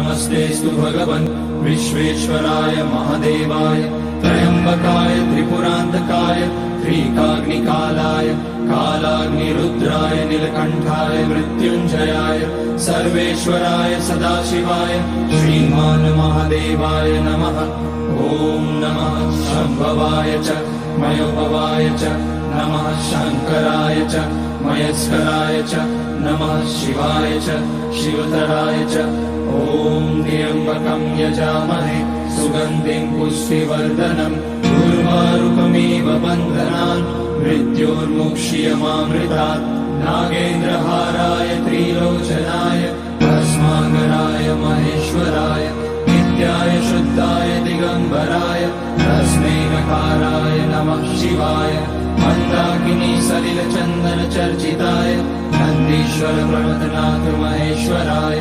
नमस्तेस्तु भगवन् विश्वेश्वराय महादेवाय त्र्यम्बकाय त्रिपुरान्तकाय त्रिकाग्निकालाय कालाग्निरुद्राय नीलकण्ठाय मृत्युञ्जयाय सर्वेश्वराय सदाशिवाय श्रीमान् महादेवाय नमः। ॐ नमः शम्भवाय च मयोभवाय च नमः शङ्कराय च मयस्कराय च नमः शिवाय च शिवतराय च। ॐ त्र्यम्बकं यजामहे सुगन्धिं पुष्टिवर्धनम् उर्वारुकमिव बन्धनान् मृत्योर्मुक्ष्यमामृतात्। नागेन्द्रहाराय त्रिलोचनाय भस्माङ्गराय महेश्वराय नित्याय शुद्धाय दिगम्बराय तस्मै नकाराय नमः शिवाय। मन्दाकिनी सलिलचन्दन चर्चिताय नन्दीश्वर प्रणतनाथ महेश्वराय